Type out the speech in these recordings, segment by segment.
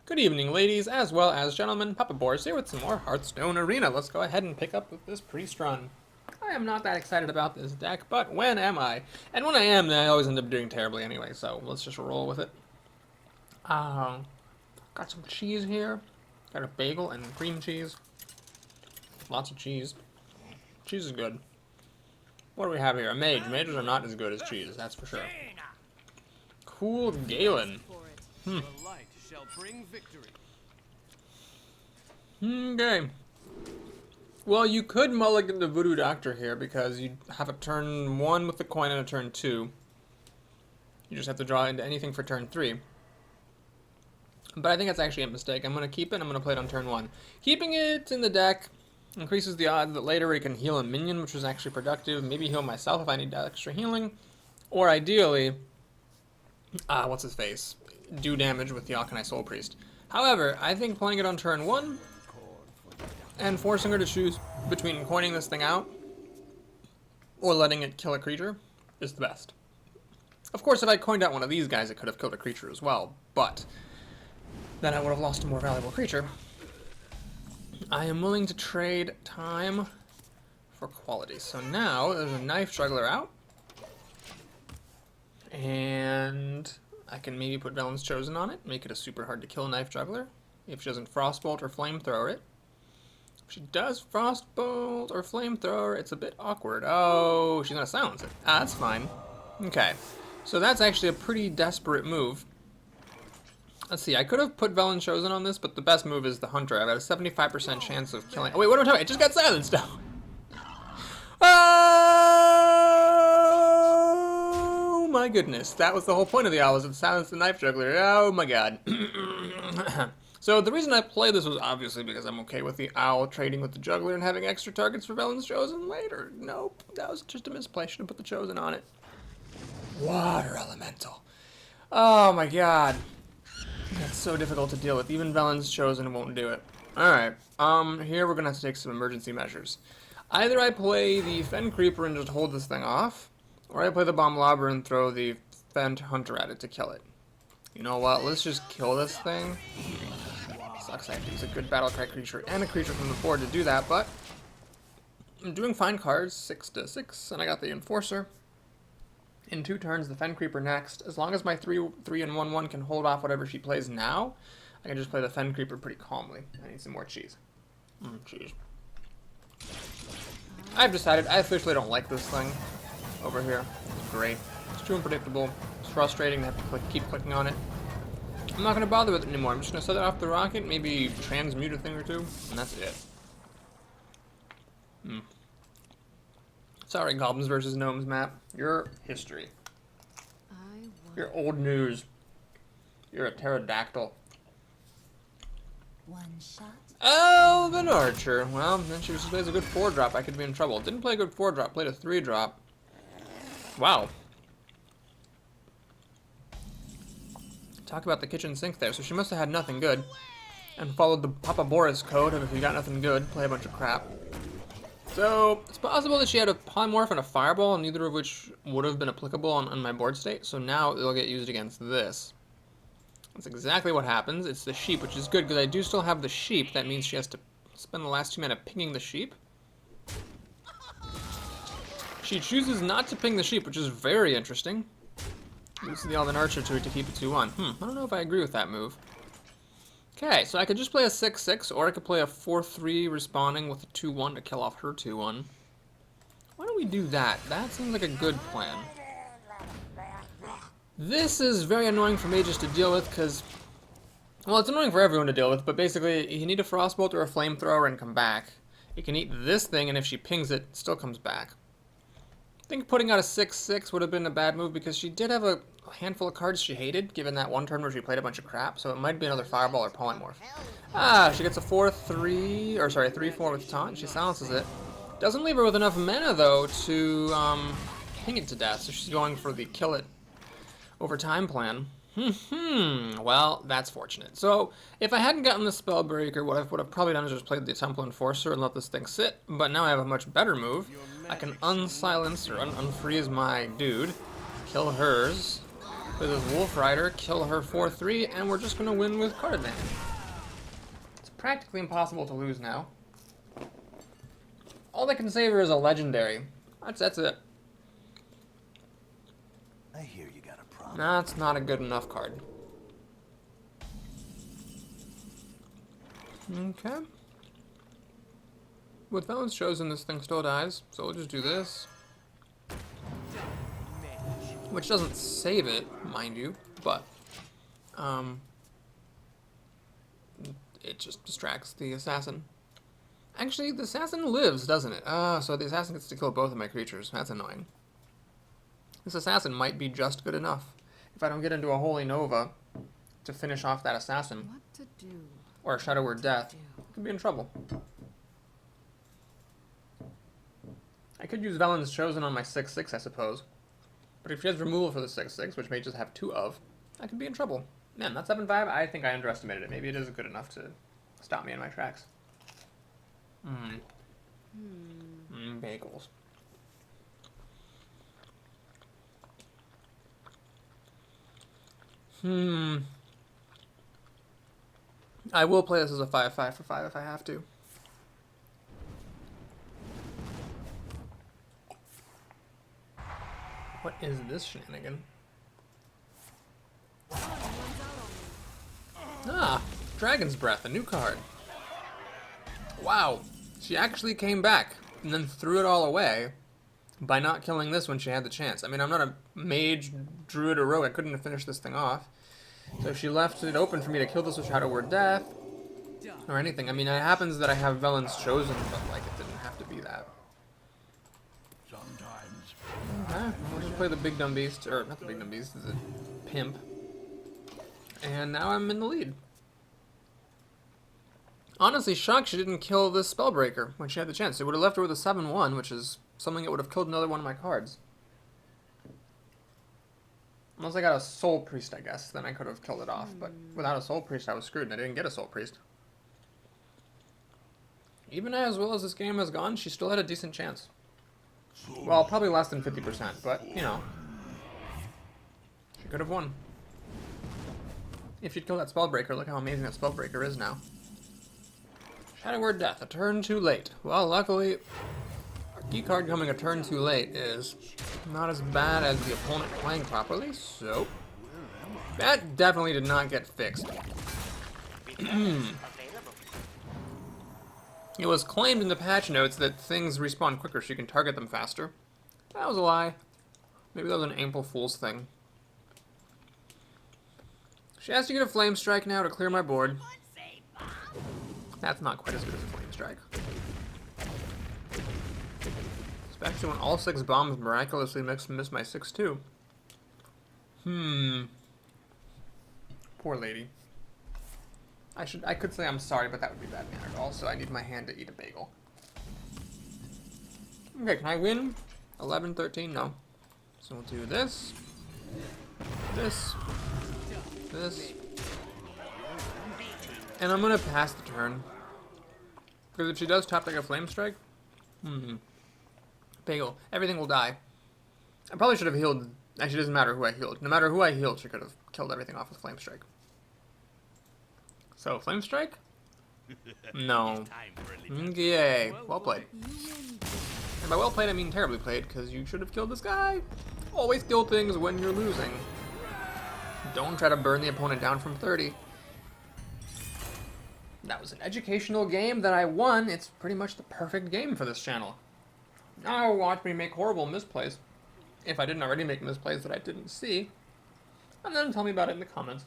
Good evening, ladies, as well as gentlemen. Papa Boris here with some more Hearthstone Arena. Let's go ahead and pick up with this priest run. I am not that excited about this deck, but when am I? And when I am, then I always end up doing terribly anyway, so let's just roll with it. Got some cheese here. Got a bagel and cream cheese. Lots of cheese. Cheese is good. What do we have here? A mage. Mages are not as good as cheese, that's for sure. Cool Galen. Okay. Well, you could mulligan the Voodoo Doctor here because you have a turn 1 with the coin and a turn 2. You just have to draw into anything for turn 3. But I think that's actually a mistake. I'm going to keep it. I'm going to play it on turn 1. Keeping it in the deck increases the odds that later we can heal a minion, which is actually productive. Maybe heal myself if I need extra healing. Or ideally, what's his face? Do damage with the Alchemy Soul Priest. However, I think playing it on turn 1 and forcing her to choose between coining this thing out or letting it kill a creature is the best. Of course, if I coined out one of these guys, it could have killed a creature as well, but then I would have lost a more valuable creature. I am willing to trade time for quality. So now there's a Knife Juggler out, and I can maybe put Velen's Chosen on it, make it a super hard to kill Knife Juggler if she doesn't Frostbolt or Flamethrower it. If she does Frostbolt or Flamethrower, it's a bit awkward. Oh, she's gonna silence it. That's fine. Okay, so that's actually a pretty desperate move. Let's see, I could have put Velen's Chosen on this, but the best move is the Hunter. I've got a 75% chance of killing. Oh wait, what am I talking about? It just got silenced now. Oh my goodness, that was the whole point of the owl, is to silence the Knife Juggler. Oh my god. So the reason I play this was obviously because I'm okay with the owl trading with the juggler and having extra targets for Velen's Chosen later. Nope, that was just a misplay. Should have put the Chosen on it. Water Elemental. Oh my god. That's so difficult to deal with. Even Velen's Chosen won't do it. Alright, here we're gonna have to take some emergency measures. Either I play the Fen Creeper and just hold this thing off, or I play the Bomb Lobber and throw the Fen Hunter at it to kill it. You know what, let's just kill this thing. Sucks I have to use a good Battlecry creature and a creature from the board to do that, but I'm doing fine cards, 6/6, and I got the Enforcer. In 2 turns, the Fen Creeper next. As long as my 3/3 and 1/1 can hold off whatever she plays now, I can just play the Fen Creeper pretty calmly. I need some more cheese. Cheese. I've decided I officially don't like this thing over here. It's great. It's too unpredictable. It's frustrating to have to keep clicking on it. I'm not going to bother with it anymore. I'm just going to set it off the rocket, maybe transmute a thing or two, and that's it. Sorry, Goblins versus Gnomes map. You're history. You're old news. You're a pterodactyl. One shot. Elven Archer. Well, then she plays a good 4-drop. I could be in trouble. Didn't play a good 4-drop. Played a 3-drop. Wow. Talk about the kitchen sink there. So she must have had nothing good and followed the Papa Boris code of if you got nothing good, play a bunch of crap. So it's possible that she had a Polymorph and a Fireball, neither of which would have been applicable on my board state. So now it'll get used against this. That's exactly what happens. It's the sheep, which is good because I do still have the sheep. That means she has to spend the last 2 mana pinging the sheep. She chooses not to ping the sheep, which is very interesting. Uses the Elven Archer to keep it 2/1. I don't know if I agree with that move. Okay, so I could just play a 6/6, or I could play a 4/3 respawning with a 2/1 to kill off her 2/1. Why don't we do that? That seems like a good plan. This is very annoying for mages to deal with because, well, it's annoying for everyone to deal with, but basically you need a Frostbolt or a Flamethrower and come back. You can eat this thing, and if she pings it, it still comes back. I think putting out a 6/6 would have been a bad move because she did have a handful of cards she hated, given that one turn where she played a bunch of crap, so it might be another Fireball or Polymorph. She gets a 4/3, or sorry, 3/4 with Taunt. She silences it. Doesn't leave her with enough mana, though, to ping it to death, so she's going for the kill it over time plan. Well, that's fortunate. So, if I hadn't gotten the Spellbreaker, what I would have probably done is just played the Temple Enforcer and let this thing sit, but now I have a much better move. I can unsilence or unfreeze my dude, kill hers, with this Wolf Rider, kill her 4-3, and we're just going to win with card advantage. It's practically impossible to lose now. All they can save her is a legendary. That's it. I hear you got a problem. That's not a good enough card. Okay. With Velen's Chosen, this thing still dies, so we'll just do this. Which doesn't save it, mind you, but it just distracts the assassin. Actually, the assassin lives, doesn't it? So the assassin gets to kill both of my creatures. That's annoying. This assassin might be just good enough. If I don't get into a Holy Nova to finish off that assassin, What to do? or a Shadow Word Death, I could be in trouble. I could use Velen's Chosen on my 6-6, I suppose. But if she has removal for the 6-6, which may just have 2 of, I could be in trouble. Man, that 7-5, I think I underestimated it. Maybe it is good enough to stop me in my tracks. Bagels. I will play this as a 5-5 for 5 if I have to. What is this shenanigan? Ah, Dragon's Breath, a new card. Wow, she actually came back and then threw it all away by not killing this when she had the chance. I mean, I'm not a mage, druid, or rogue. I couldn't have finished this thing off. So she left it open for me to kill this with Shadow Word Death or anything. I mean, it happens that I have Velen's Chosen, but like it didn't have to be that. Okay, we'll just play the Big Dumb Beast, or not the Big Dumb Beast, the Pimp. And now I'm in the lead. Honestly, shocked she didn't kill this Spellbreaker when she had the chance. It would have left her with a 7-1, which is something that would have killed another one of my cards. Unless I got a Soul Priest, I guess, then I could have killed it off. But without a Soul Priest, I was screwed, and I didn't get a Soul Priest. Even as well as this game has gone, she still had a decent chance. Well, probably less than 50%, but, you know. She could have won. If she'd killed that Spellbreaker, look how amazing that Spellbreaker is now. Shadow Word Death, a turn too late. Well, luckily, our key card coming a turn too late is not as bad as the opponent playing properly, so that definitely did not get fixed. It was claimed in the patch notes that things respawn quicker so you can target them faster. That was a lie. Maybe that was an April Fool's thing. She has to get a Flame Strike now to clear my board. That's not quite as good as a Flame Strike. Especially when all 6 bombs miraculously miss my 6-2. Poor lady. I could say I'm sorry, but that would be bad mannered. Also, I need my hand to eat a bagel. Okay, can I win? 11-13? No. So we'll do this. This. This. And I'm gonna pass the turn. Because if she does top like a Flame Strike, bagel. Everything will die. I probably should have healed. Actually, it doesn't matter who I healed. No matter who I healed, she could have killed everything off with Flame Strike. So, Flame Strike? No. Yay. Well played. And by well played, I mean terribly played, because you should have killed this guy. Always kill things when you're losing. Don't try to burn the opponent down from 30. That was an educational game that I won. It's pretty much the perfect game for this channel. Now watch me make horrible misplays. If I didn't already make misplays that I didn't see. And then tell me about it in the comments.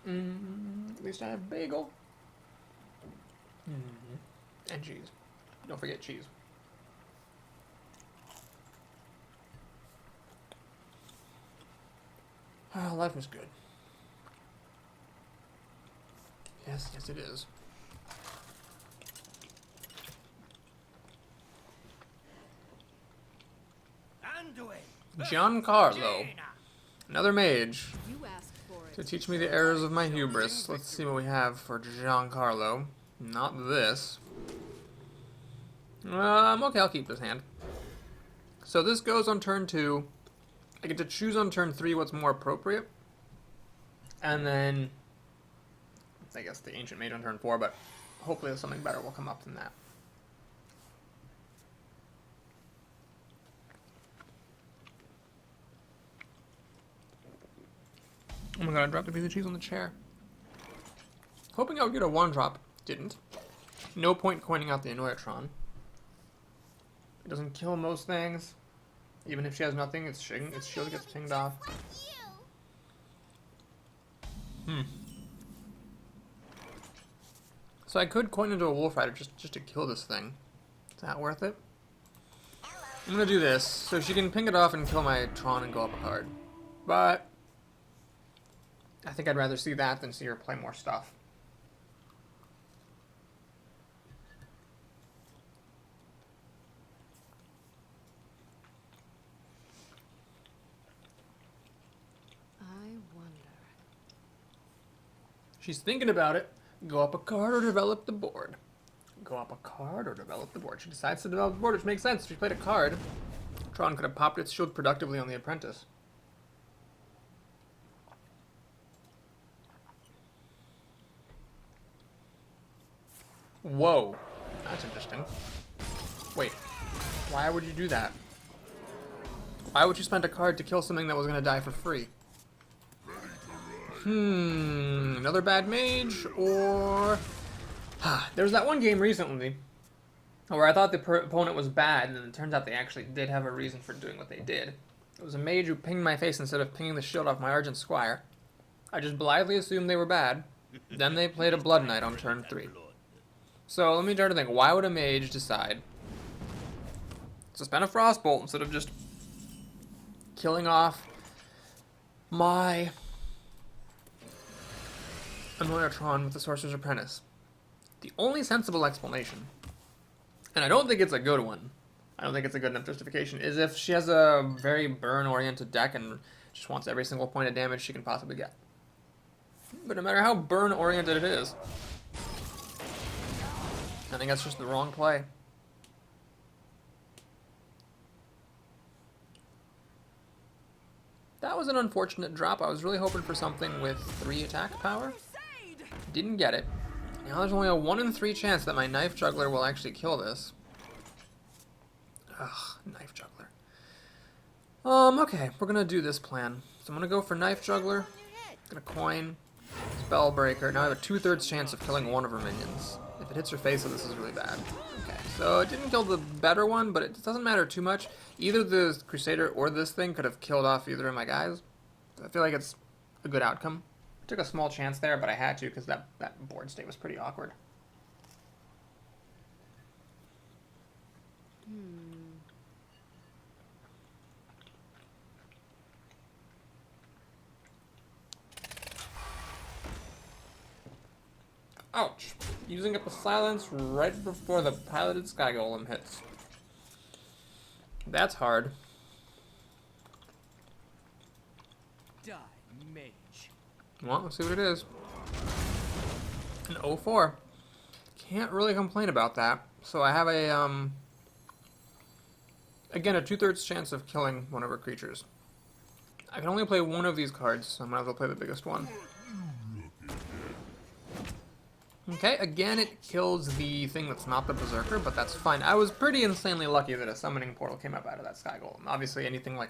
At least I have bagel. And cheese. Don't forget cheese. Oh, life is good. Yes, yes it is. Giancarlo. Another mage. To teach me the errors of my hubris. Let's see what we have for Giancarlo. Not this. Okay, I'll keep this hand. So this goes on turn 2. I get to choose on turn 3 what's more appropriate. And then, I guess the Ancient Mage on turn 4, but hopefully something better will come up than that. Oh my god, I dropped a piece of cheese on the chair. Hoping I would get a 1-drop. Didn't. No point coining out the Annoyatron. It doesn't kill most things. Even if she has nothing, its shield gets pinged off. So I could coin into a Wolf Rider just to kill this thing. Is that worth it? I'm gonna do this, so she can ping it off and kill my Tron and go up a card. But I think I'd rather see that than see her play more stuff. She's thinking about it. Go up a card or develop the board. Go up a card or develop the board. She decides to develop the board, which makes sense. If she played a card, Tron could have popped its shield productively on the Apprentice. Whoa. That's interesting. Wait. Why would you do that? Why would you spend a card to kill something that was going to die for free? Another bad mage, or... There was that one game recently where I thought the opponent was bad, and then it turns out they actually did have a reason for doing what they did. It was a mage who pinged my face instead of pinging the shield off my Argent Squire. I just blithely assumed they were bad. Then they played a Blood Knight on turn 3. So let me try to think, why would a mage decide to spend a Frostbolt instead of just killing off my Annoyatron with the Sorcerer's Apprentice? The only sensible explanation, and I don't think it's a good one, I don't think it's a good enough justification, is if she has a very burn-oriented deck and just wants every single point of damage she can possibly get. But no matter how burn-oriented it is, I think that's just the wrong play. That was an unfortunate drop. I was really hoping for something with 3 attack power. Didn't get it. Now there's only a 1 in 3 chance that my Knife Juggler will actually kill this. Ugh, Knife Juggler. Okay, we're gonna do this plan. So I'm gonna go for Knife Juggler. Gonna coin. Spellbreaker. Now I have a 2/3 chance of killing one of her minions. If it hits her face, so this is really bad. Okay, so it didn't kill the better one, but it doesn't matter too much. Either the Crusader or this thing could have killed off either of my guys. I feel like it's a good outcome. I took a small chance there, but I had to because that board state was pretty awkward. Ouch. Using up a silence right before the piloted Sky Golem hits. That's hard. Die, mage. Well, let's see what it is. An 0-4. Can't really complain about that. So I have a, again, a 2/3 chance of killing one of her creatures. I can only play one of these cards, so I might as well play the biggest one. Okay, again it kills the thing that's not the Berserker, but that's fine. I was pretty insanely lucky that a Summoning Portal came up out of that Sky Golem. Obviously anything like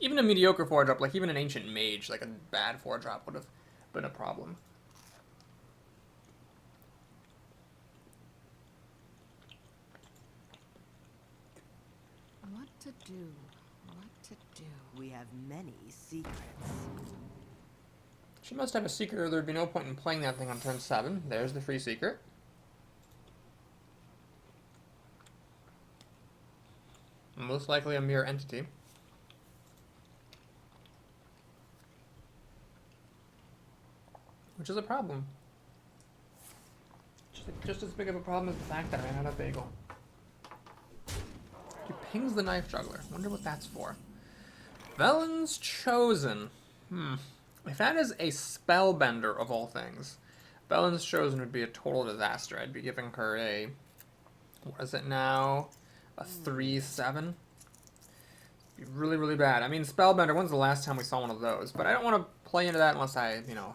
even a mediocre 4-drop, like even an Ancient Mage, like a bad 4-drop would have been a problem. What to do? What to do? We have many secrets. She must have a secret or there'd be no point in playing that thing on turn 7. There's the free secret. Most likely a mirror entity. Which is a problem. Just as big of a problem as the fact that I ran out of bagel. He pings the Knife Juggler. Wonder what that's for. Velen's Chosen. If that is a spellbender of all things, Velen's Chosen would be a total disaster. I'd be giving her a, what is it now? A 3/7? Be really, really bad. I mean, Spellbender, when's the last time we saw one of those? But I don't want to play into that unless I, you know,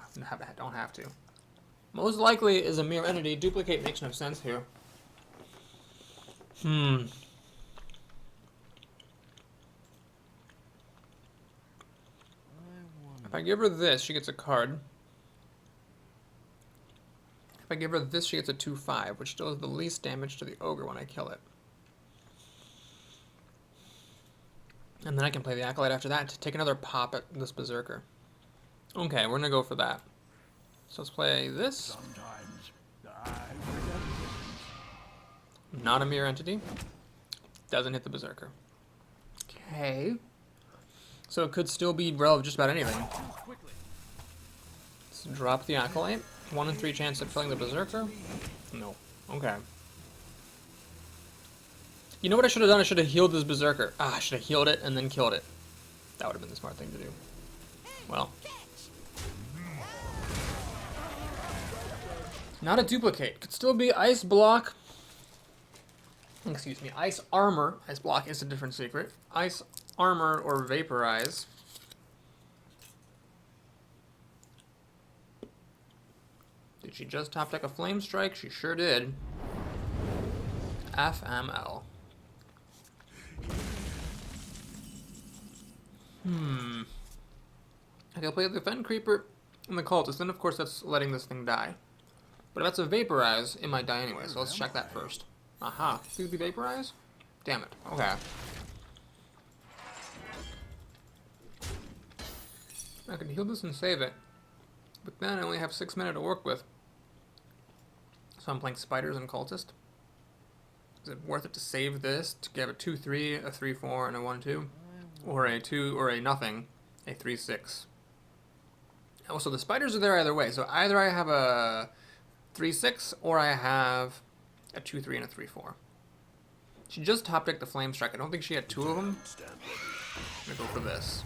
don't have to. Most likely is a mirror entity. Duplicate makes no sense here. If I give her this, she gets a card. If I give her this, she gets a 2/5, which deals the least damage to the ogre when I kill it. And then I can play the Acolyte after that to take another pop at this Berserker. Okay, we're gonna go for that. So let's play this. Sometimes I Not a mirror entity. Doesn't hit the Berserker. Okay. So it could still be relevant just about anything. Let's drop the Acolyte. 1 in 3 chance of killing the Berserker? No. Okay. You know what I should have done? I should have healed this Berserker. I should have healed it and then killed it. That would have been the smart thing to do. Well. Not a duplicate. Could still be Ice Block. Excuse me. Ice Armor. Ice Block is a different secret. Ice Armor or Vaporize. Did she just top deck a Flame Strike? She sure did. FML. I can play the Fen Creeper and the Cultist, then of course that's letting this thing die. But if that's a Vaporize, it might die anyway, so let's check that first. Aha, could it be Vaporize? Damn it, okay. I can heal this and save it, but then I only have 6 minutes to work with. So I'm playing Spiders and Cultist. Is it worth it to save this, to give a 2/3, a 3/4, and a 1/2? Or a 2, or a nothing, a 3/6. Also, the spiders are there either way, so either I have a 3/6, or I have a 2/3 and a 3/4. She just top decked the Flame Strike. I don't think she had 2 of them. I'm gonna go for this.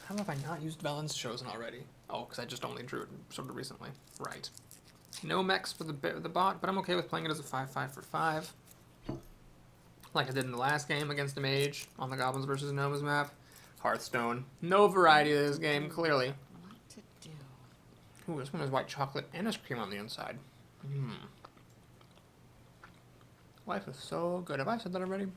How have I not used Velen's Chosen already? Oh, because I just only drew it sort of recently. Right. No mechs for the bot, but I'm okay with playing it as a 5/5 for 5. Like I did in the last game against a mage on the Goblins vs. Gnomes map. Hearthstone. No variety to this game, clearly. What to do? Ooh, this one has white chocolate and ice cream on the inside. Life is so good. Have I said that already?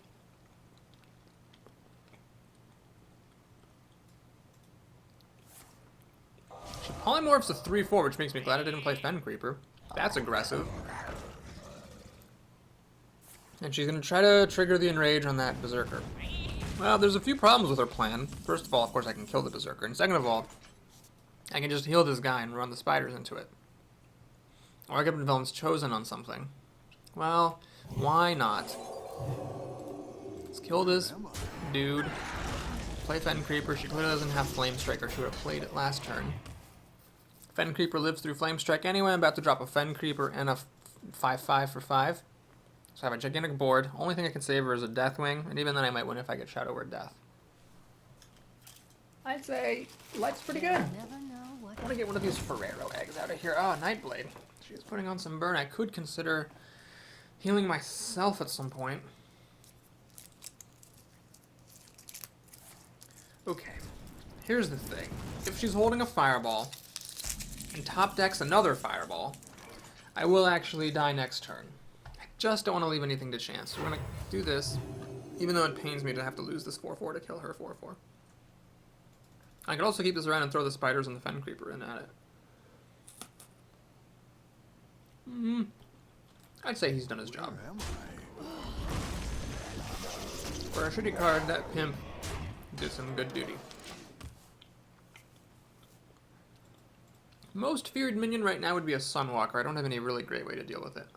She polymorphs a 3/4, which makes me glad I didn't play Fen Creeper. That's aggressive. And she's going to try to trigger the Enrage on that Berserker. Well, there's a few problems with her plan. First of all, of course, I can kill the Berserker. And second of all, I can just heal this guy and run the spiders into it. Or I could put Velen's Chosen on something. Well, why not? Let's kill this dude. Play Fen Creeper. She clearly doesn't have Flame Strike, or she would have played it last turn. Fen Creeper lives through Flame Strike anyway. I'm about to drop a Fen Creeper and a 5/5 for 5. So I have a gigantic board. Only thing I can save her is a Deathwing, and even then I might win if I get Shadow Word Death. I'd say life's pretty good. Never know what. I want to get one of these Ferrero eggs out of here. Oh, Nightblade. She's putting on some burn. I could consider healing myself at some point. Okay, here's the thing. If she's holding a Fireball and top decks another Fireball, I will actually die next turn. I just don't want to leave anything to chance. So we're going to do this, even though it pains me to have to lose this 4/4 to kill her 4/4. I could also keep this around and throw the spiders and the Fen Creeper in at it. I'd say he's done his job. Where am I? For a shitty card, that pimp did some good duty. Most feared minion right now would be a Sunwalker. I don't have any really great way to deal with it,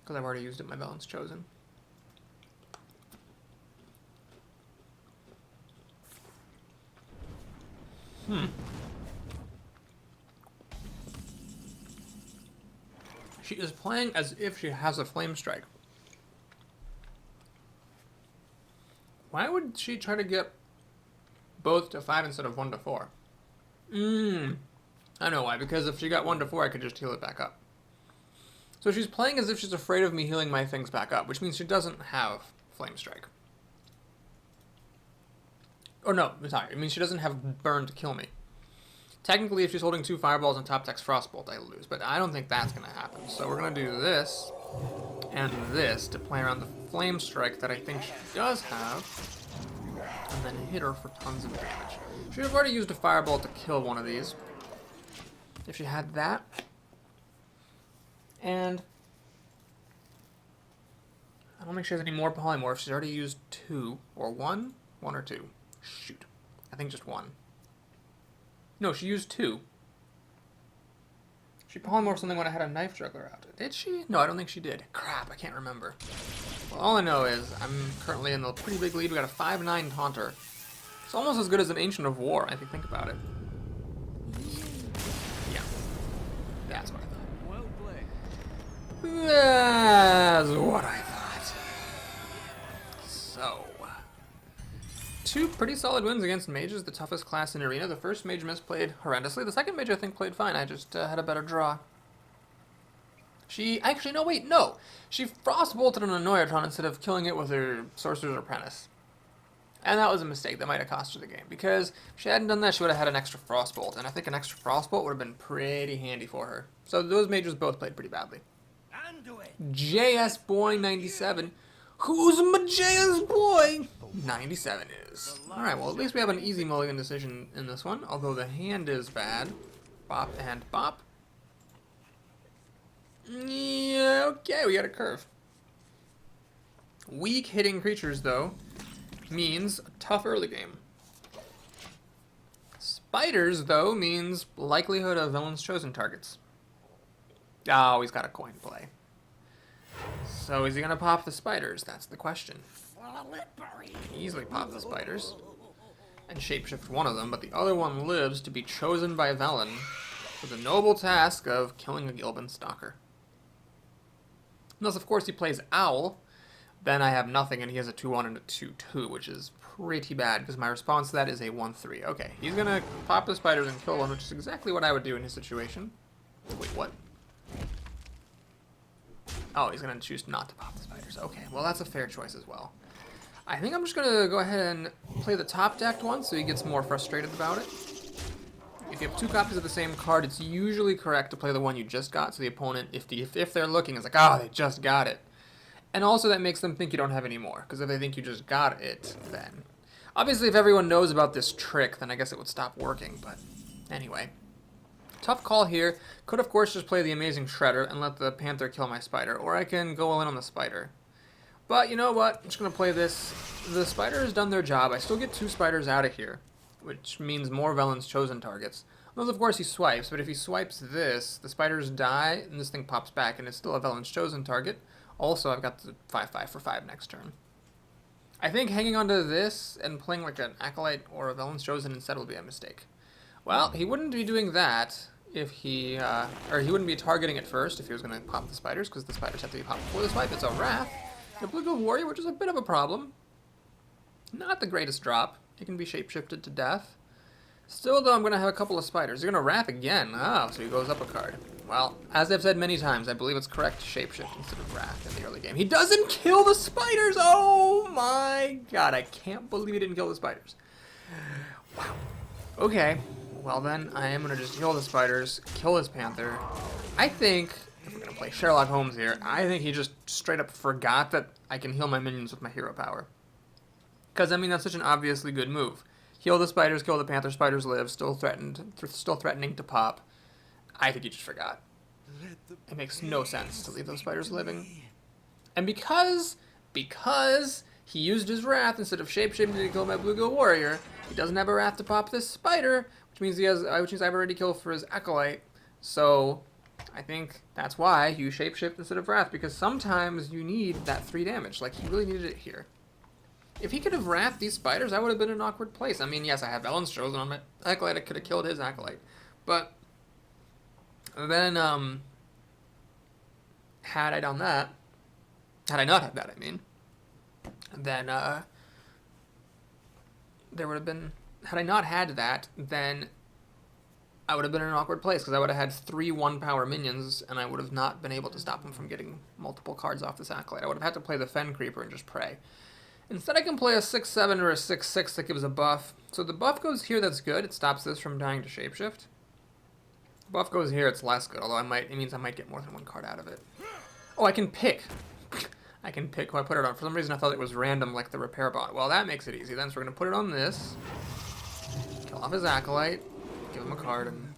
because I've already used it my Velen's Chosen. She is playing as if she has a Flame Strike. Why would she try to get both to 5 instead of 1 to 4? I know why, because if she got 1 to 4, I could just heal it back up. So she's playing as if she's afraid of me healing my things back up, which means she doesn't have Flame Strike. Or no, sorry, it means she doesn't have Burn to kill me. Technically, if she's holding 2 Fireballs and top decks Frostbolt, I lose, but I don't think that's going to happen. So we're going to do this and this to play around the Flame Strike that I think she does have, and then hit her for tons of damage. She would have already used a Fireball to kill one of these, if she had that. And I don't think she has any more Polymorphs. She's already used 2, or 1? 1 or 2. Shoot. I think just 1. No, she used 2. She polymorphed something when I had a Knife Juggler out. Did she? No, I don't think she did. Crap, I can't remember. Well, all I know is I'm currently in a pretty big lead. We got a 5/9 Taunter. It's almost as good as an Ancient of War, if you think about it. Yeah. That's what I thought. Well played. That's what I thought. So, 2 pretty solid wins against mages, the toughest class in Arena. The first mage misplayed horrendously. The second mage, I think, played fine. I just had a better draw. She... Actually, no, wait, no. She Frostbolted an Annoyatron instead of killing it with her Sorcerer's Apprentice. And that was a mistake. That might have cost her the game. Because if she hadn't done that, she would have had an extra Frostbolt. And I think an extra Frostbolt would have been pretty handy for her. So those mages both played pretty badly. JS Boy 97. Who's my JS Boy? 97 is. Alright, well, at least we have an easy mulligan decision in this one. Although the hand is bad. Bop and bop. Yeah, okay, we got a curve. Weak hitting creatures, though, means a tough early game. Spiders, though, means likelihood of villain's chosen targets. Oh, he's got a coin play. So is he going to pop the spiders? That's the question. He can easily pop the spiders and shapeshift one of them, but the other one lives to be chosen by Velen for the noble task of killing a Gilban Stalker. Unless, of course, he plays Owl, then I have nothing and he has a 2-1 and a 2-2, which is pretty bad because my response to that is a 1-3. Okay, he's going to pop the spiders and kill one, which is exactly what I would do in his situation. Wait, what? Oh, he's going to choose not to pop the spiders. Okay, well, that's a fair choice as well. I think I'm just going to go ahead and play the top decked one so he gets more frustrated about it. If you have 2 copies of the same card, it's usually correct to play the one you just got, so the opponent, if they're looking, is like, oh, they just got it. And also that makes them think you don't have any more, because if they think you just got it, then... Obviously, if everyone knows about this trick, then I guess it would stop working, but anyway. Tough call here. Could, of course, just play the Amazing Shredder and let the Panther kill my Spider, or I can go all in on the Spider. But you know what? I'm just going to play this. The Spider has done their job. I still get 2 Spiders out of here, which means more Velen's chosen targets. Unless, of course, he swipes, but if he swipes this, the Spiders die, and this thing pops back, and it's still a Velen's chosen target. Also, I've got the 5/5 for 5 next turn. I think hanging onto this and playing like an Acolyte or a Velen's chosen instead will be a mistake. Well, he wouldn't be doing that if he, or he wouldn't be targeting it first if he was going to pop the Spiders, because the Spiders have to be popped before the swipe. It's a Wrath. The Blue Gold Warrior, which is a bit of a problem. Not the greatest drop. It can be shapeshifted to death. Still, though, I'm going to have a couple of Spiders. They're going to Wrath again. Oh, so he goes up a card. Well, as I've said many times, I believe it's correct to shapeshift instead of Wrath in the early game. He doesn't kill the Spiders! Oh my god, I can't believe he didn't kill the Spiders. Wow. Okay, well then, I am going to just kill the Spiders, kill his Panther. I think... if we're going to play Sherlock Holmes here, I think he just straight up forgot that I can heal my minions with my hero power. Because, I mean, that's such an obviously good move. Heal the Spiders, kill the Panther, Spiders live, still threatening to pop. I think he just forgot. It makes no sense to leave those Spiders living. And because he used his Wrath instead of shapeshifting to kill my Blue Gold Warrior, he doesn't have a Wrath to pop this Spider, which means I've already killed for his Acolyte. So... I think that's why you shapeshift instead of Wrath, because sometimes you need that 3 damage. Like, he really needed it here. If he could have Wrathed these Spiders, I would have been in an awkward place. I mean, yes, I have Velen's chosen on my Acolyte. I could have killed his Acolyte. But then, had I done that, had I not had that, I mean, then, there would have been, had I not had that, then I would have been in an awkward place because I would have had 3 1-power minions and I would have not been able to stop him from getting multiple cards off this Acolyte. I would have had to play the Fen Creeper and just pray. Instead, I can play a 6-7 or a 6-6 that gives a buff. So the buff goes here, that's good. It stops this from dying to Shapeshift. Buff goes here, it's less good, although it means I might get more than 1 card out of it. Oh, I can pick. I can pick who I put it on. For some reason, I thought it was random like the repair bot. Well, that makes it easy then, so we're going to put it on this. Kill off his Acolyte. Give him a card and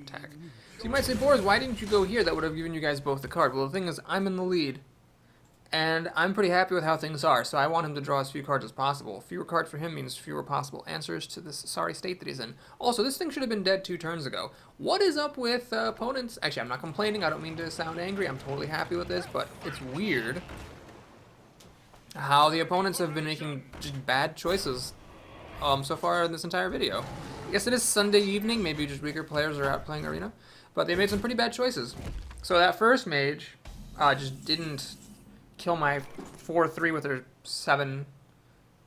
attack. So you might say, Boris, why didn't you go here? That would have given you guys both the card. Well, the thing is, I'm in the lead. And I'm pretty happy with how things are, so I want him to draw as few cards as possible. Fewer cards for him means fewer possible answers to this sorry state that he's in. Also, this thing should have been dead 2 turns ago. What is up with opponents? Actually, I'm not complaining. I don't mean to sound angry. I'm totally happy with this, but it's weird how the opponents have been making just bad choices so far in this entire video. I guess it is Sunday evening. Maybe just weaker players are out playing Arena. But they made some pretty bad choices. So that first mage just didn't kill my 4-3 with her 7,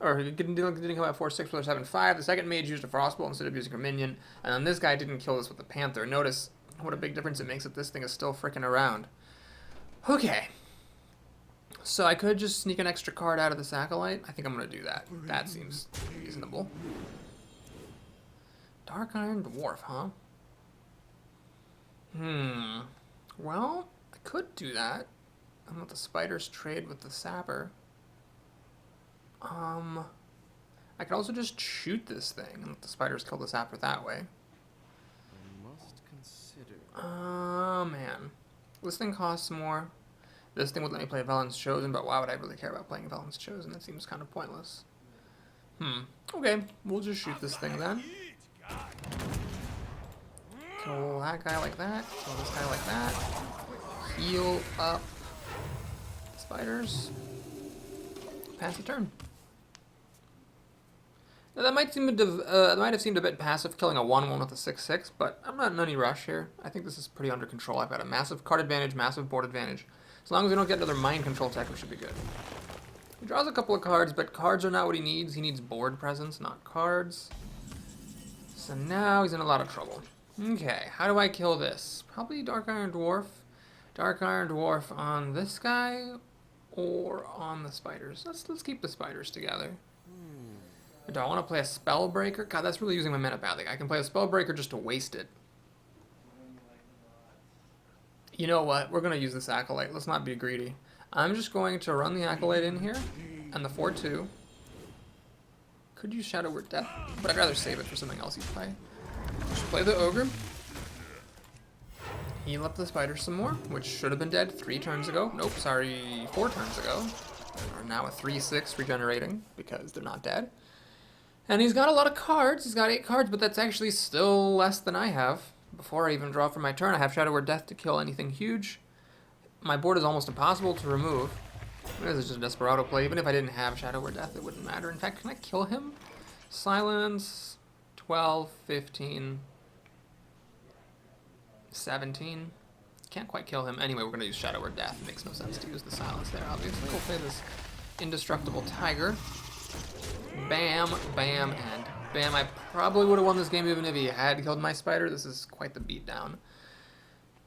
or didn't kill my 4-6 with her 7-5. The second mage used a Frostbolt instead of using her minion, and then this guy didn't kill this with the Panther. Notice what a big difference it makes that this thing is still freaking around. Okay. So I could just sneak an extra card out of this Acolyte. I think I'm going to do that. That seems reasonable. Dark Iron Dwarf, huh? Well, I could do that. I'm let the spiders trade with the sapper. I could also just shoot this thing and let the spiders kill the sapper that way. I must consider. Man. This thing costs more. This thing would let me play Velen's Chosen, but why would I really care about playing Velen's Chosen? That seems kind of pointless. Okay, we'll just shoot this thing then. Kill that guy like that. Kill this guy like that. Heal up spiders. Pass the turn. Now that might have seemed a bit passive, killing a 1-1 with a 6-6, but I'm not in any rush here. I think this is pretty under control. I've got a massive card advantage, massive board advantage. As long as we don't get another mind control tech, we should be good. He draws a couple of cards, but cards are not what he needs. He needs board presence, not cards. So now he's in a lot of trouble. Okay, how do I kill this? Probably Dark Iron Dwarf. Dark Iron Dwarf on this guy or on the spiders. Let's keep the spiders together. Do I want to play a Spellbreaker? God, that's really using my mana badly. I can play a Spellbreaker just to waste it. You know what? We're going to use this Acolyte. Let's not be greedy. I'm just going to run the Acolyte in here and the 4-2. Could use Shadow Word Death, but I'd rather save it for something else you play. Just play the Ogre. Heal up the spider some more, which should have been dead 3 turns ago. Nope, sorry, 4 turns ago. Are now a 3-6 regenerating because they're not dead. And he's got a lot of cards. He's got 8 cards, but that's actually still less than I have. Before I even draw for my turn, I have Shadow Word Death to kill anything huge. My board is almost impossible to remove. This is just a Desperado play. Even if I didn't have Shadow Word Death, it wouldn't matter. In fact, can I kill him? Silence, 12, 15, 17. Can't quite kill him. Anyway, we're going to use Shadow Word Death. It makes no sense to use the silence there, obviously. We'll play this Indestructible Tiger. Bam, bam, and bam. I probably would have won this game even if he had killed my spider. This is quite the beatdown.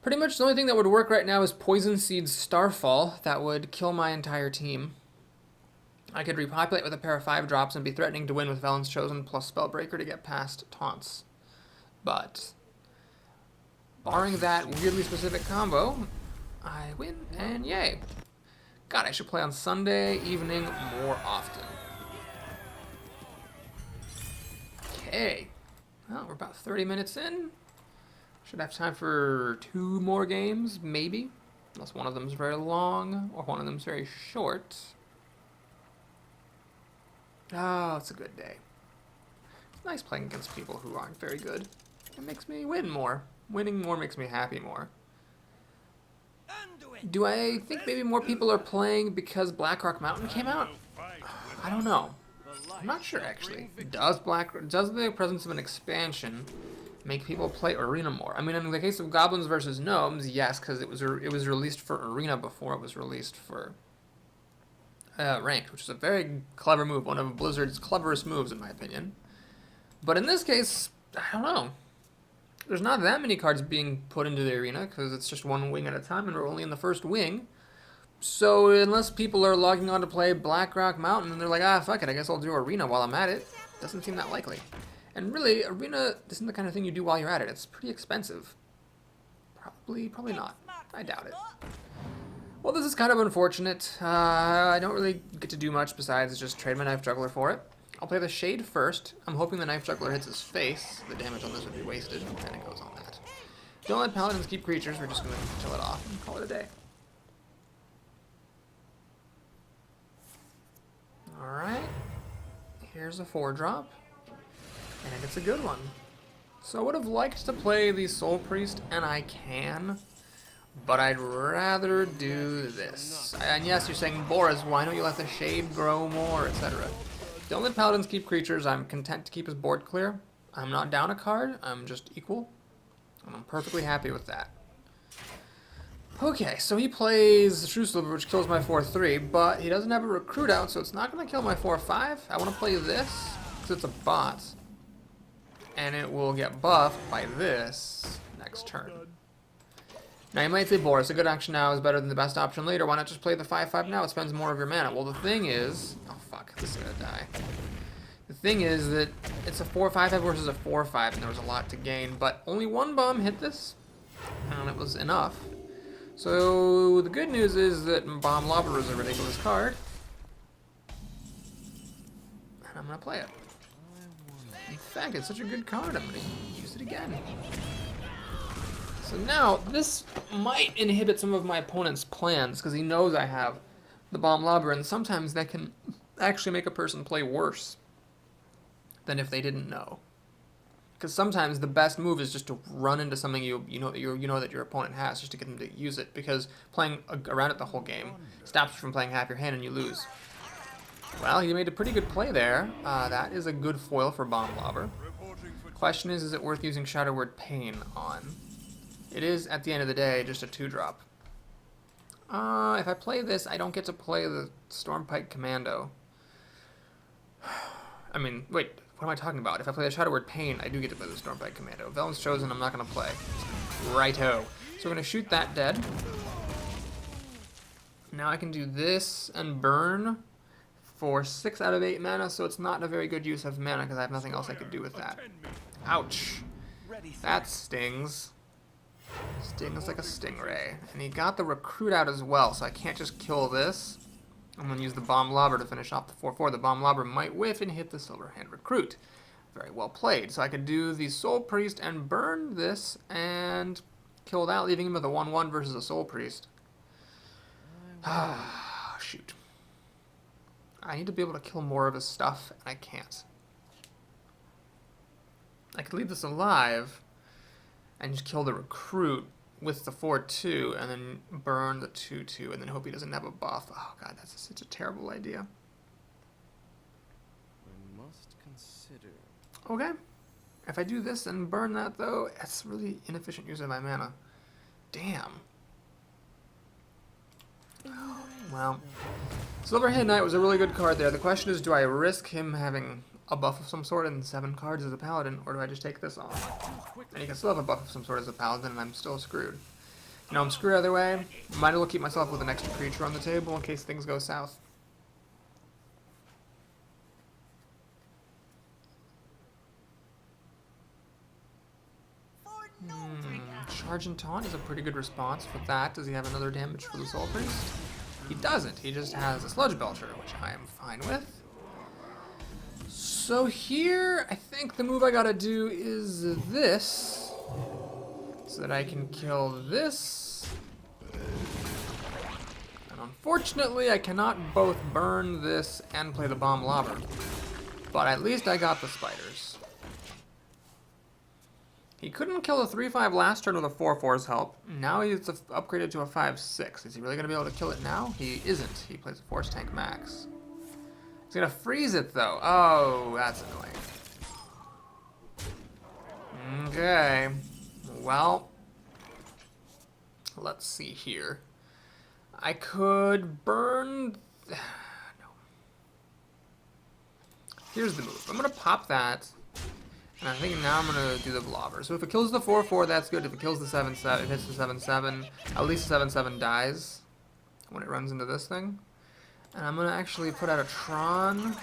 Pretty much the only thing that would work right now is Poison Seed's Starfall. That would kill my entire team. I could repopulate with a pair of 5 drops and be threatening to win with Velen's Chosen plus Spellbreaker to get past taunts. But barring that weirdly specific combo, I win, and yay. God, I should play on Sunday evening more often. Okay. Well, we're about 30 minutes in. Should have time for 2 more games, maybe. Unless one of them is very long, or one of them is very short. Oh, it's a good day. It's nice playing against people who aren't very good. It makes me win more. Winning more makes me happy more. Do I think maybe more people are playing because Blackrock Mountain came out? I don't know. I'm not sure, actually. Does the presence of an expansion make people play Arena more? I mean, in the case of Goblins versus Gnomes, yes, because it was released for Arena before it was released for Ranked, which is a very clever move, one of Blizzard's cleverest moves, in my opinion. But in this case, I don't know. There's not that many cards being put into the arena because it's just one wing at a time and we're only in the first wing. So unless people are logging on to play Blackrock Mountain and they're like, ah, fuck it, I guess I'll do arena while I'm at it, doesn't seem that likely. And really, arena isn't the kind of thing you do while you're at it. It's pretty expensive. Probably not. I doubt it. Well, this is kind of unfortunate. I don't really get to do much besides just trade my Knife Juggler for it. I'll play the Shade first. I'm hoping the Knife Juggler hits his face. The damage on this would be wasted, and it goes on that. Don't let Paladins keep creatures. We're just going to kill it off and call it a day. Alright. Here's a 4-drop. And it's a good one. So I would have liked to play the Soul Priest, and I can. But I'd rather do this. And yes, you're saying, Boris, why don't you let the Shade grow more, etc. Don't let Paladins keep creatures. I'm content to keep his board clear. I'm not down a card. I'm just equal. And I'm perfectly happy with that. Okay, so he plays True Silver, which kills my 4-3, but he doesn't have a Recruit out, so it's not going to kill my 4-5. I want to play this, because it's a bot. And it will get buffed by this next turn. Now you might say, Boris, a good action now is better than the best option later. Why not just play the 5-5 now? It spends more of your mana. Well, the thing is... Oh, fuck. This is going to die. The thing is that it's a 4-5 versus a 4-5, and there was a lot to gain. But only one bomb hit this, and it was enough. So the good news is that Bomb Lobber is a ridiculous card. And I'm going to play it. In fact, it's such a good card, I'm going to use it again. So now, this might inhibit some of my opponent's plans, because he knows I have the Bomb Lobber, and sometimes that can actually make a person play worse than if they didn't know. Because sometimes the best move is just to run into something you know that your opponent has, just to get them to use it, because playing around it the whole game stops you from playing half your hand and you lose. Well, you made a pretty good play there. That is a good foil for Bomb Lobber. Question is it worth using Shadow Word Pain on? It is, at the end of the day, just a 2-drop. If I play this, I don't get to play the Stormpike Commando. I mean, wait, what am I talking about? If I play the Shadow Word Pain, I do get to play the Stormpike Commando. Velen's Chosen, I'm not going to play. Righto. So we're going to shoot that dead. Now I can do this and burn for 6 out of 8 mana, so it's not a very good use of mana because I have nothing else I could do with that. Ouch. That stings. Stings like a stingray. And he got the Recruit out as well, so I can't just kill this. I'm going to use the Bomb Lobber to finish off the 4-4. The Bomb Lobber might whiff and hit the Silverhand Recruit. Very well played. So I could do the Soul Priest and burn this and kill that, leaving him with a 1-1 versus a Soul Priest. Ah, shoot. I need to be able to kill more of his stuff, and I can't. I could leave this alive and just kill the Recruit with the 4-2 and then burn the 2-2 and then hope he doesn't have a buff. Oh god, that's such a terrible idea. I must consider. Okay. If I do this and burn that though, that's really inefficient use of my mana. Damn. Well, Silverhand Knight was a really good card there. The question is, do I risk him having a buff of some sort and 7 cards as a paladin, or do I just take this off? And he can still have a buff of some sort as a paladin, and I'm still screwed. You know, I'm screwed either way. Might as well keep myself with an extra creature on the table in case things go south. Charge and Taunt is a pretty good response for that. Does he have another damage for the Soul Priest? He doesn't. He just has a Sludge Belcher, which I am fine with. So here, I think the move I gotta do is this, so that I can kill this. And unfortunately, I cannot both burn this and play the Bomb Lobber. But at least I got the spiders. He couldn't kill a 3-5 last turn with a 4-4's help. Now he's upgraded to a 5-6. Is he really gonna be able to kill it now? He isn't. He plays a Force Tank Max. He's gonna freeze it though. Oh, that's annoying. Okay. Well, let's see here. I could burn... No. Here's the move. I'm gonna pop that, And I think now I'm gonna do the blobber. So if it kills the 4/4, that's good. If it kills the 7/7, it hits the 7/7. At least the 7/7 dies when it runs into this thing. And I'm gonna actually put out a Tron.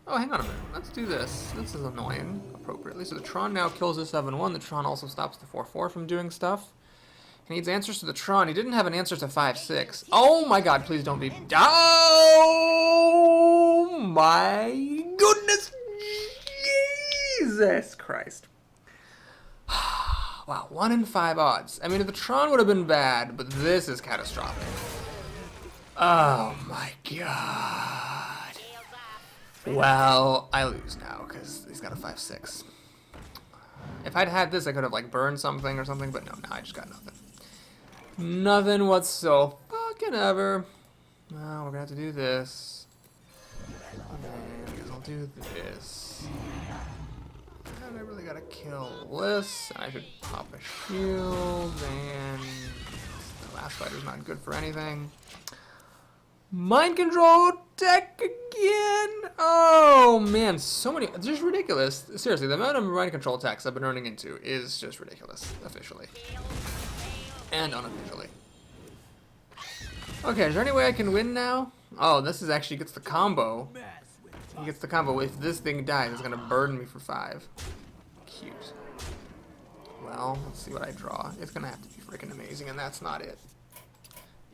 Oh, hang on a minute. Let's do this. This is annoying, appropriately. So the Tron now kills the 7/1. The Tron also stops the 4/4 from doing stuff. He needs answers to the Tron. He didn't have an answer to 5/6. Oh my god, please don't be... Oh my goodness! Jesus Christ. Wow, 1 in 5 odds. I mean, if the Tron would have been bad, but this is catastrophic. Oh my god. Well, I lose now, because he's got a 5/6. If I'd had this, I could have, like, burned something or something, but no, I just got nothing. Nothing whatsoever. Fucking ever. Well, we're gonna have to do this. And I guess I'll do this. And I really gotta kill this. I should pop a shield, and the last fighter's not good for anything. Mind control tech again! Oh man, so many. It's just ridiculous. Seriously, the amount of mind control attacks I've been running into is just ridiculous, officially. And unofficially. Okay, is there any way I can win now? Oh, this is actually gets the combo. He gets the combo. If this thing dies, it's gonna burden me for 5. Cute. Well, let's see what I draw. It's gonna have to be freaking amazing, and that's not it.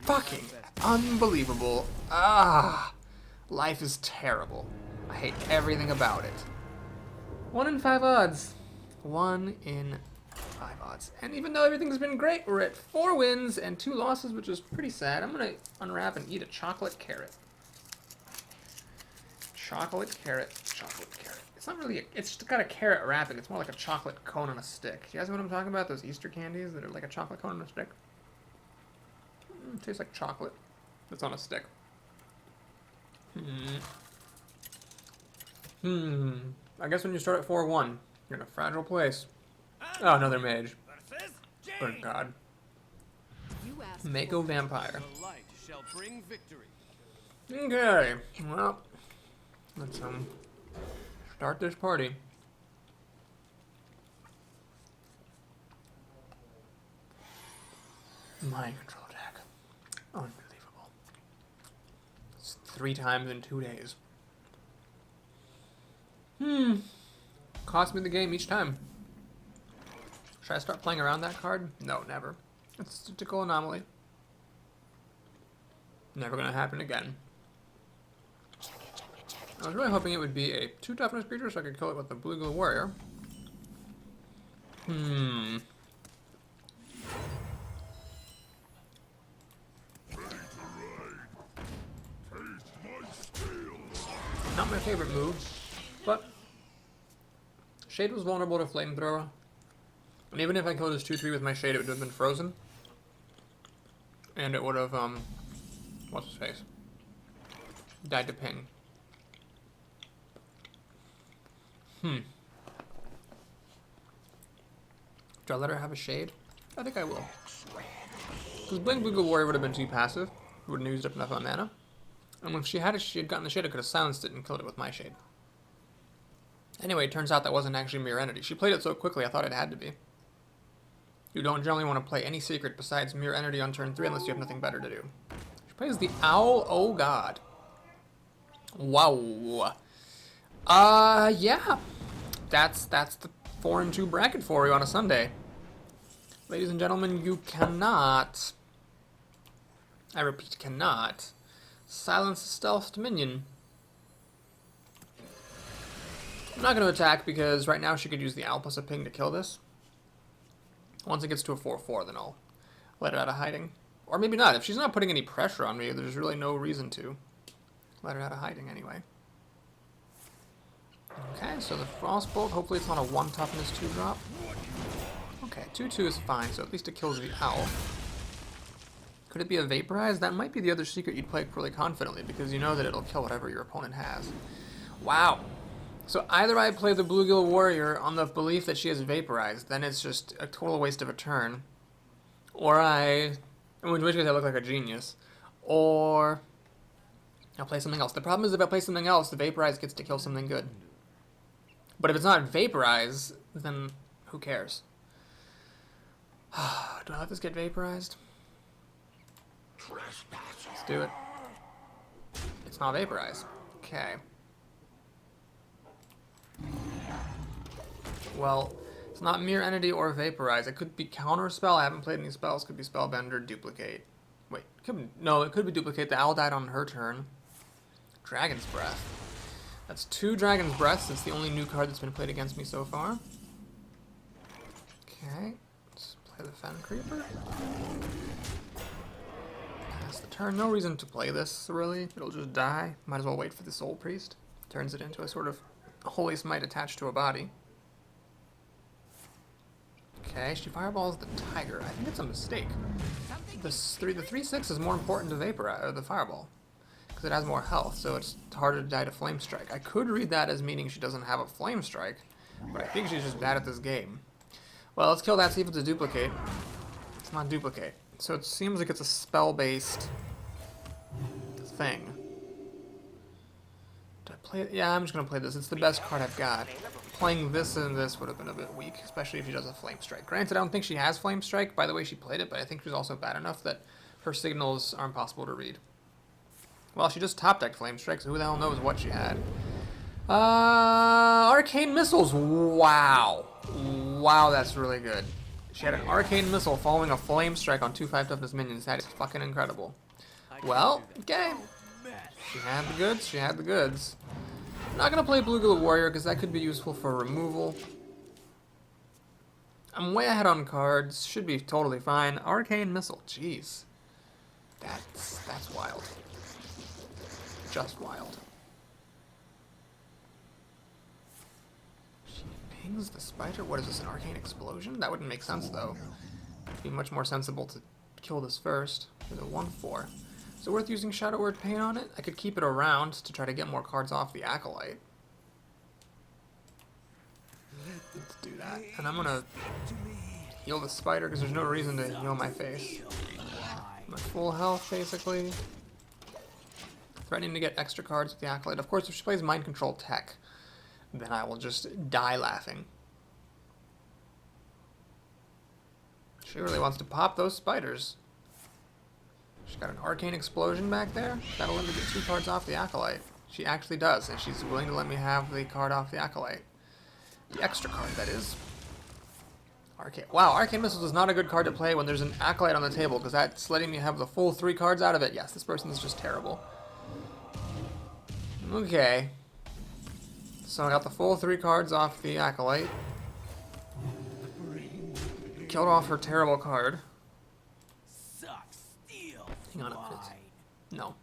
Fucking unbelievable. Ah, life is terrible. I hate everything about it. 1 in 5 odds. 1 in 5 odds. And even though everything's been great, we're at 4 wins and 2 losses, which is pretty sad. I'm gonna unwrap and eat a chocolate carrot. Chocolate carrot, chocolate carrot. It's not really, it's just got a carrot wrapping. It's more like a chocolate cone on a stick. You guys know what I'm talking about? Those Easter candies that are like a chocolate cone on a stick? It tastes like chocolate. It's on a stick. I guess when you start at 4-1, you're in a fragile place. Oh, another mage. Good God. Mako Vampire. The light shall bring victory. Okay, well, let's start this party. Mind control attack. Unbelievable. It's 3 times in 2 days. Cost me the game each time. Should I start playing around that card? No, never. It's a statistical anomaly. Never gonna happen again. I was really hoping it would be a 2 toughness creature so I could kill it with the Blue Glue Warrior. Not my favorite move, but Shade was vulnerable to Flamethrower. And even if I killed his 2/3 with my Shade, it would have been frozen. And it would have, what's his face? Died to ping. Do I let her have a Shade? I think I will. Because Blink Blue Warrior would have been too passive. Wouldn't have used up enough of mana. And if she had gotten the Shade, I could have silenced it and killed it with my Shade. Anyway, it turns out that wasn't actually Mirror Entity. She played it so quickly, I thought it had to be. You don't generally want to play any secret besides Mirror Entity on turn 3 unless you have nothing better to do. She plays the Owl. Oh god. Wow. Yeah. That's the 4-2 bracket for you on a Sunday. Ladies and gentlemen, you cannot, I repeat, cannot silence a stealthed minion. I'm not going to attack because right now she could use the Owl plus a ping to kill this. Once it gets to a 4/4, then I'll let it out of hiding. Or maybe not. If she's not putting any pressure on me, there's really no reason to let her out of hiding anyway. Okay, so the Frostbolt, hopefully it's not a 1 toughness 2 drop. Okay, 2/2 is fine, so at least it kills the Owl. Could it be a Vaporize? That might be the other secret you'd play really confidently, because you know that it'll kill whatever your opponent has. Wow. So either I play the Bluegill Warrior on the belief that she has Vaporized, then it's just a total waste of a turn. Or in which case I look like a genius. Or I'll play something else. The problem is if I play something else, the Vaporize gets to kill something good. But if it's not Vaporize, then who cares? Do I let this get vaporized? Let's do it. It's not vaporized. Okay. Well, it's not Mere Entity or Vaporize. It could be Counterspell. I haven't played any spells. Could be Spellbender, Duplicate. Wait, no, it could be Duplicate. The owl died on her turn. Dragon's Breath. That's 2 Dragon's Breaths. It's the only new card that's been played against me so far. Okay, let's play the Fen Creeper. Pass the turn. No reason to play this, really. It'll just die. Might as well wait for the Soul Priest. Turns it into a sort of Holy Smite attached to a body. Okay, she fireballs the tiger. I think it's a mistake. The 3/6 is more important to vaporize the fireball because it has more health, so it's harder to die to flame strike. I could read that as meaning she doesn't have a flame strike, but I think she's just bad at this game. Well, let's kill that. See if it's a duplicate. It's not duplicate, so it seems like it's a spell-based thing. Do I play it? Yeah, I'm just gonna play this. It's the best card I've got. Playing this and this would have been a bit weak, especially if she does a Flame Strike. Granted, I don't think she has Flame Strike by the way she played it, but I think she's also bad enough that her signals are impossible to read. Well, she just top-decked Flame Strike, so who the hell knows what she had. Arcane Missiles. Wow. Wow, that's really good. She had an Arcane Missile following a Flame Strike on 2/5 toughness minions. That is fucking incredible. Well, okay. She had the goods, she had the goods. I'm not going to play Bluegill Warrior because that could be useful for removal. I'm way ahead on cards. Should be totally fine. Arcane Missile. Jeez. That's wild. Just wild. She pings the spider? What is this, an Arcane Explosion? That wouldn't make sense though. It'd be much more sensible to kill this first. With a 1/4. Is it worth using Shadow Word Pain on it? I could keep it around to try to get more cards off the Acolyte. Let's do that. And I'm gonna heal the spider because there's no reason to heal my face. I'm at full health, basically. Threatening to get extra cards with the Acolyte. Of course, if she plays Mind Control Tech, then I will just die laughing. She really wants to pop those spiders. She's got an Arcane Explosion back there. That'll let me get 2 cards off the Acolyte. She actually does, and she's willing to let me have the card off the Acolyte. The extra card, that is. Wow, Arcane Missile is not a good card to play when there's an Acolyte on the table, because that's letting me have the full 3 cards out of it. Yes, this person is just terrible. Okay. So I got the full 3 cards off the Acolyte. Killed off her terrible card. Hang on, it fits. No.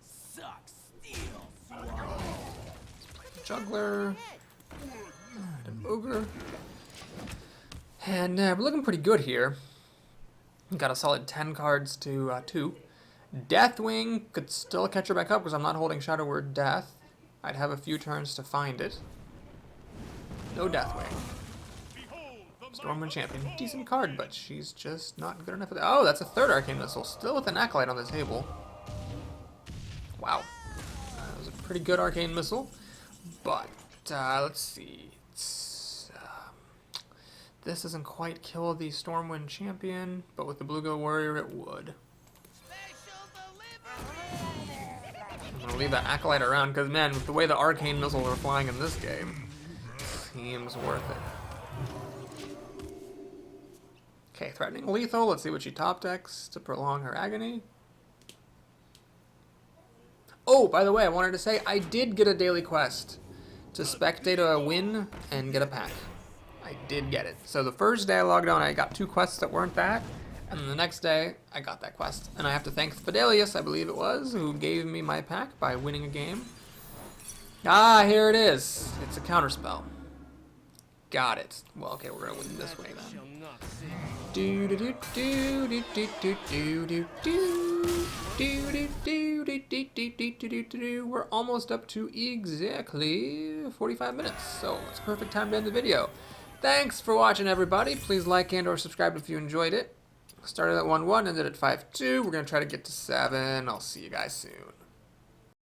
Juggler. And an ogre. And we're looking pretty good here. Got a solid 10 cards to 2. Deathwing could still catch her back up because I'm not holding Shadow Word Death. I'd have a few turns to find it. No Deathwing. Stormwind Champion. Decent card, but she's just not good enough for that. Oh, that's a 3rd Arcane Missile. Still with an Acolyte on the table. Wow. That was a pretty good Arcane Missile. But, let's see. This doesn't quite kill the Stormwind Champion, but with the Bluegill Warrior it would. I'm going to leave that Acolyte around, because, man, with the way the Arcane Missiles are flying in this game, seems worth it. Okay, threatening lethal. Let's see what she top decks to prolong her agony. Oh, by the way, I wanted to say I did get a daily quest to spectate a win and get a pack. I did get it. So the first day I logged on, I got 2 quests that weren't that, and then the next day I got that quest. And I have to thank Fidelius, I believe it was, who gave me my pack by winning a game. Ah, here it is. It's a counterspell. Got it. Well, okay, we're gonna win this way then. Do do do do do do do do do do do do do. We're almost up to exactly 45 minutes, so it's a perfect time to end the video. Thanks for watching, everybody. Please like and/or subscribe if you enjoyed it. Started at 1-1, ended at 5-2. We're gonna try to get to 7. I'll see you guys soon.